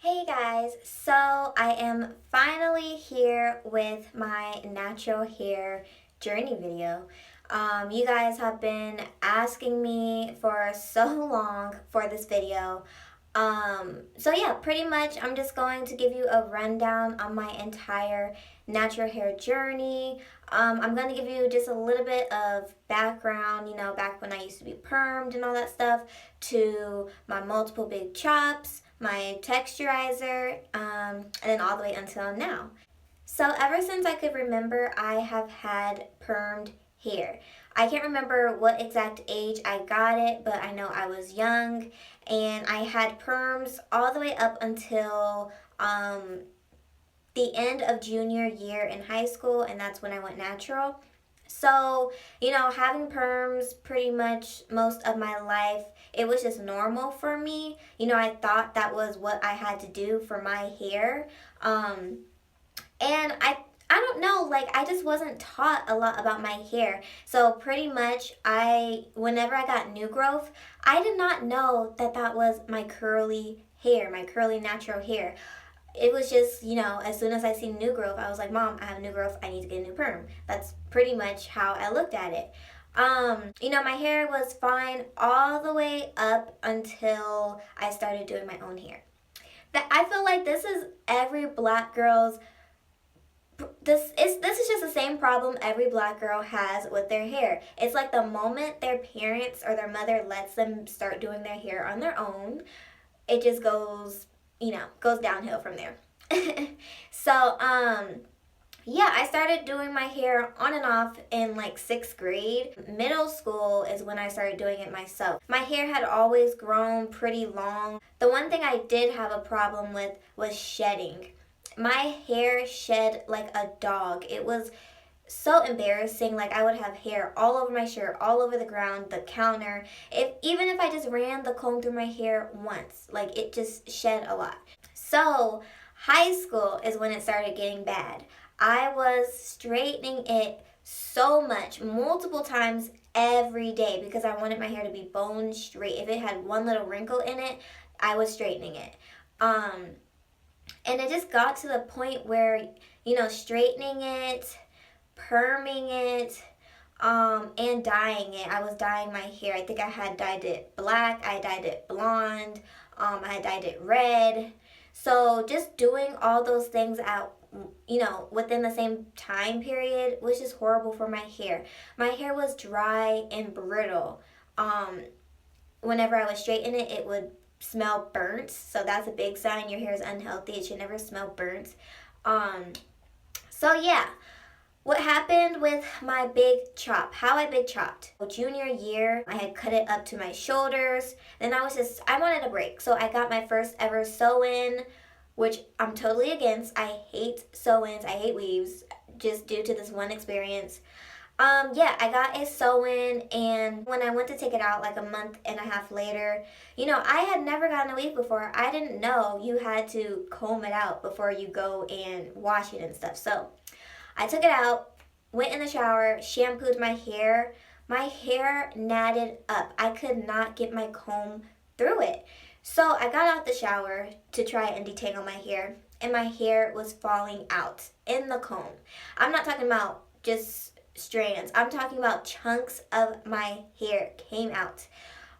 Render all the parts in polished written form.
Hey guys, so I am finally here with my natural hair journey video. You guys have been asking me for so long for this video. So yeah, pretty much I'm just going to give you a rundown on my entire natural hair journey. I'm going to give you just a little bit of background, back when I used to be permed and all that stuff, to my multiple big chops, my texturizer, and then all the way until now. So ever since I could remember, I have had permed hair. I can't remember what exact age I got it, but I know I was young, and I had perms all the way up until the end of junior year in high school, and that's when I went natural. So, having perms pretty much most of my life, it was just normal for me. I thought that was what I had to do for my hair. And I don't know, like I just wasn't taught a lot about my hair. So pretty much whenever I got new growth, I did not know that that was my curly hair, my curly natural hair. It was just, as soon as I seen new growth, I was like, Mom, I have new growth, I need to get a new perm. That's pretty much how I looked at it. My hair was fine all the way up until I started doing my own hair. That I feel like this is every black girl's this is just the same problem every black girl has with their hair. It's like the moment their parents or their mother lets them start doing their hair on their own, it just goes downhill from there. So, yeah, I started doing my hair on and off in like 6th grade. Middle school is when I started doing it myself. My hair had always grown pretty long. The one thing I did have a problem with was shedding. My hair shed like a dog. It was so embarrassing. Like I would have hair all over my shirt, all over the ground, the counter. Even if I just ran the comb through my hair once, like it just shed a lot. So high school is when it started getting bad. I was straightening it so much, multiple times every day because I wanted my hair to be bone straight. If it had one little wrinkle in it, I was straightening it. And it just got to the point where, straightening it, perming it, and dyeing it. I was dyeing my hair. I think I had dyed it black, I dyed it blonde, I had dyed it red. So just doing all those things within the same time period was just horrible for my hair. My hair was dry and brittle. Whenever I was straightening it, it would smell burnt. So that's a big sign your hair is unhealthy. It should never smell burnt. So yeah, what happened with my big chop, how I big chopped. Junior year, I had cut it up to my shoulders. Then I wanted a break. So I got my first ever sew-in, which I'm totally against. I hate sew-ins, I hate weaves, just due to this one experience. Yeah, I got a sew-in, and when I went to take it out like a month and a half later, I had never gotten a weave before. I didn't know you had to comb it out before you go and wash it and stuff. So I took it out, went in the shower, shampooed my hair. My hair natted up. I could not get my comb through it. So I got out the shower to try and detangle my hair, and my hair was falling out in the comb. I'm not talking about just strands. I'm talking about chunks of my hair came out.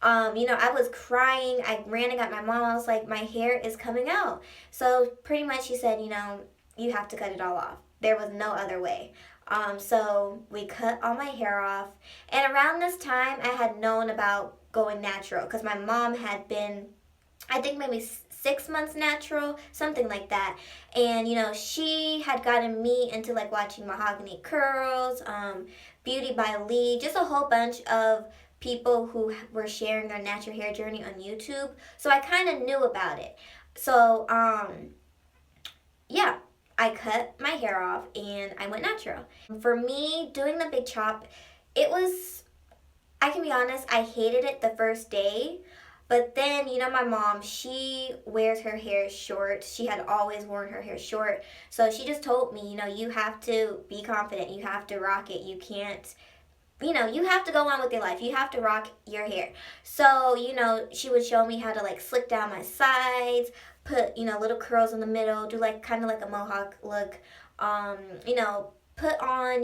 I was crying. I ran and got my mom. I was like, my hair is coming out. So pretty much she said, you have to cut it all off. There was no other way. So we cut all my hair off. And around this time, I had known about going natural because my mom had been, I think maybe 6 months natural, something like that. And she had gotten me into like watching Mahogany Curls, Beauty by Lee, just a whole bunch of people who were sharing their natural hair journey on YouTube. So I kind of knew about it. So yeah, I cut my hair off and I went natural. For me, doing the big chop, I can be honest, I hated it the first day. But then, my mom, she wears her hair short. She had always worn her hair short. So she just told me, you have to be confident. You have to rock it. You can't you have to go on with your life. You have to rock your hair. So, she would show me how to like slick down my sides, put, little curls in the middle, do like kind of like a mohawk look. Um, you know, put on,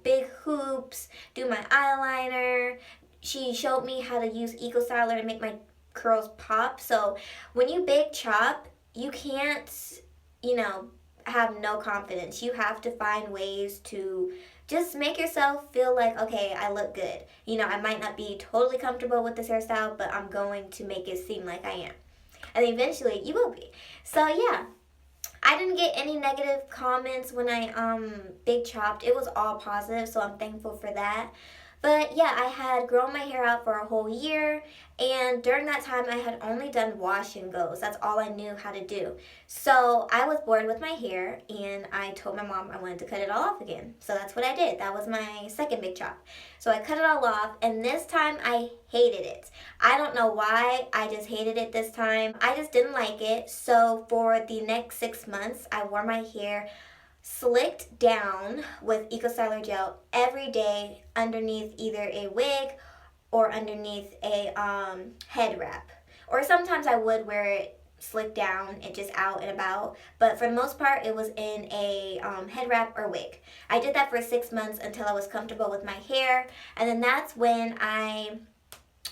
big hoops, do my eyeliner. She showed me how to use Eco Styler to make my curls pop. So, when you big chop, you can't, you know, have no confidence. You have to find ways to just make yourself feel like, okay, I look good. I might not be totally comfortable with this hairstyle, but I'm going to make it seem like I am. And eventually you will be. So yeah, I didn't get any negative comments when I big chopped. It was all positive, so I'm thankful for that. But yeah, I had grown my hair out for a whole year, and during that time I had only done wash and goes. That's all I knew how to do. So I was bored with my hair, and I told my mom I wanted to cut it all off again. So that's what I did. That was my second big chop. So I cut it all off, and this time I hated it. I don't know why, I just hated it this time. I just didn't like it. So for the next 6 months, I wore my hair slicked down with Eco Styler gel every day underneath either a wig or underneath a head wrap. Or sometimes I would wear it slicked down and just out and about, but for the most part it was in a head wrap or wig. I did that for 6 months until I was comfortable with my hair, and then that's when I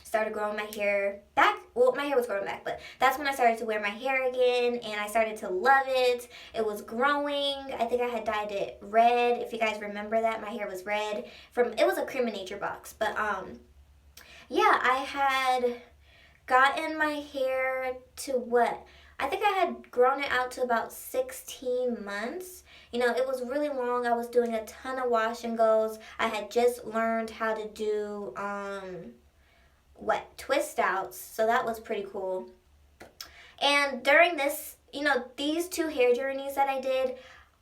started growing my hair back. Well, my hair was growing back, but that's when I started to wear my hair again, and I started to love it. It was growing. I think I had dyed it red. If you guys remember that, my hair was red. It was a Cream of Nature box, but yeah, I had gotten my hair to what? I think I had grown it out to about 16 months. It was really long. I was doing a ton of wash and goes. I had just learned how to do twist outs, so that was pretty cool. And during this, these 2 hair journeys that I did,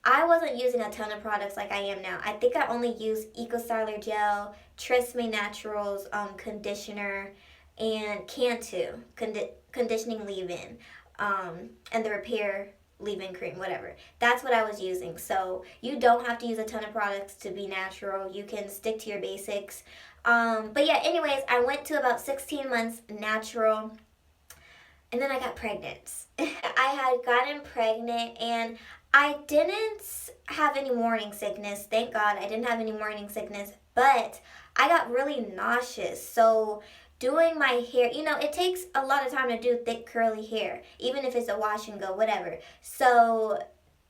I wasn't using a ton of products like I am now. I think I only used Eco Styler gel, Tresemme Naturals conditioner, and Cantu conditioning leave-in, and the repair leave-in cream, whatever. That's what I was using. So you don't have to use a ton of products to be natural. You can stick to your basics. But yeah, anyways, I went to about 16 months natural, and then I got pregnant. I had gotten pregnant, and I didn't have any morning sickness. Thank God I didn't have any morning sickness, but I got really nauseous. So doing my hair, it takes a lot of time to do thick curly hair, even if it's a wash and go, whatever. So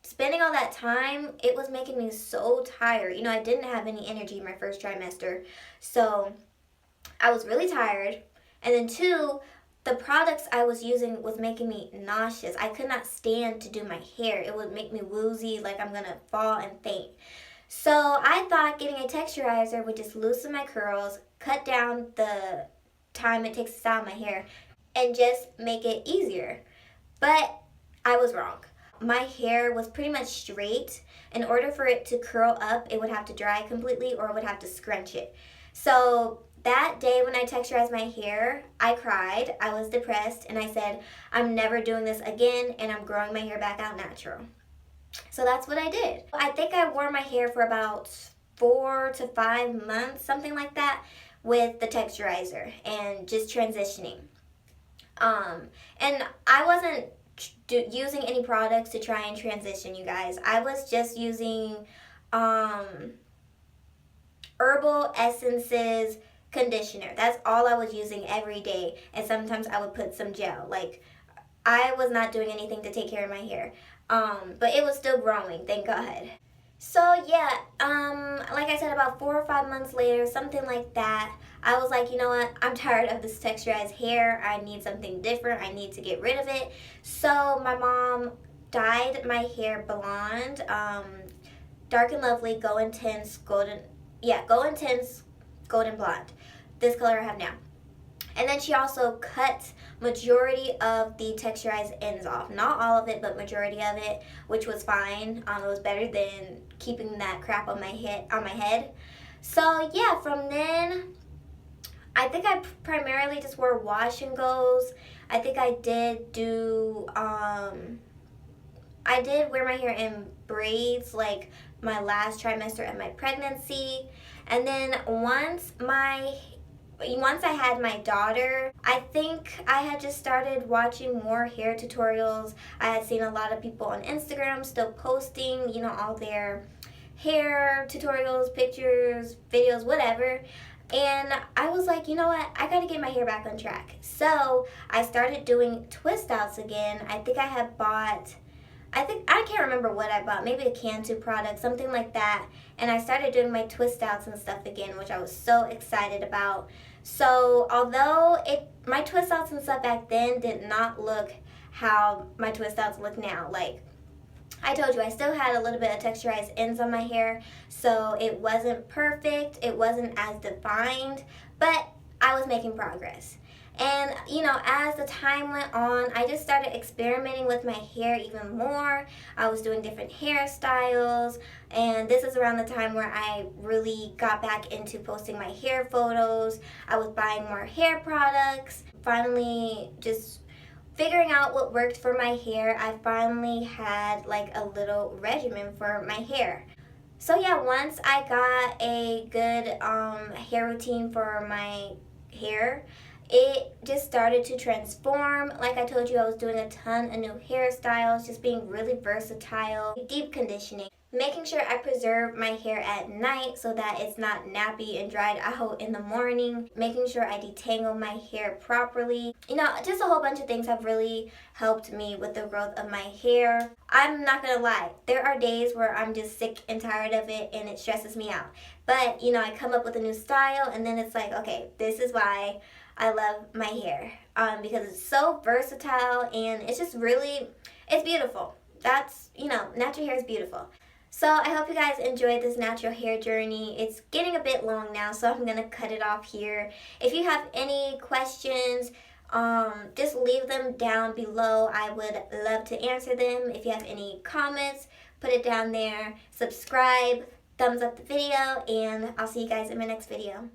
spending all that time, it was making me so tired. I didn't have any energy in my first trimester. So I was really tired. And then 2, the products I was using was making me nauseous. I could not stand to do my hair. It would make me woozy, like I'm going to fall and faint. So I thought getting a texturizer would just loosen my curls, cut down the time it takes to style my hair, and just make it easier. But I was wrong. My hair was pretty much straight. In order for it to curl up, it would have to dry completely, or it would have to scrunch it. So that day when I texturized my hair, I cried, I was depressed, and I said, I'm never doing this again, and I'm growing my hair back out natural. So that's what I did. I think I wore my hair for about 4 to 5 months, something like that, with the texturizer and just transitioning. And I wasn't using any products to try and transition, you guys. I was just using herbal essences conditioner. That's all I was using every day, and sometimes I would put some gel. Like, I was not doing anything to take care of my hair, but it was still growing, thank God. So yeah, like I said, about 4 or 5 months later, something like that, I was like, you know what, I'm tired of this texturized hair. I need something different. I need to get rid of it. So my mom dyed my hair blonde, Dark and Lovely, Go Intense, Go Intense Golden Blonde. This color I have now. And then she also cut majority of the texturized ends off. Not all of it, but majority of it, which was fine. It was better than keeping that crap on my head. So yeah, from then, I think I primarily just wore wash and goes. I think I did do, I did wear my hair in braids like my last trimester of my pregnancy. And then once I had my daughter, I think I had just started watching more hair tutorials. I had seen a lot of people on Instagram still posting, you know, all their hair tutorials, pictures, videos, whatever. And I was like, you know what? I gotta get my hair back on track. So I started doing twist outs again. I can't remember what I bought, maybe a Cantu product, something like that. And I started doing my twist outs and stuff again, which I was so excited about. So although my twist outs and stuff back then did not look how my twist outs look now, like I told you, I still had a little bit of texturized ends on my hair, so it wasn't perfect, it wasn't as defined, but I was making progress. And, you know, as the time went on, I just started experimenting with my hair even more. I was doing different hairstyles, and this is around the time where I really got back into posting my hair photos. I was buying more hair products, finally just figuring out what worked for my hair. I finally had like a little regimen for my hair. So yeah, once I got a good hair routine for my hair, it just started to transform. Like I told you, I was doing a ton of new hairstyles, just being really versatile, deep conditioning, making sure I preserve my hair at night so that it's not nappy and dried out in the morning, making sure I detangle my hair properly. You know, just a whole bunch of things have really helped me with the growth of my hair. I'm not gonna lie, there are days where I'm just sick and tired of it and it stresses me out. But, you know, I come up with a new style and then it's like, okay, this is why I love my hair, because it's so versatile and it's just really, it's beautiful. That's, you know, natural hair is beautiful. So I hope you guys enjoyed this natural hair journey. It's getting a bit long now, so I'm going to cut it off here. If you have any questions, just leave them down below. I would love to answer them. If you have any comments, put it down there. Subscribe, thumbs up the video, and I'll see you guys in my next video.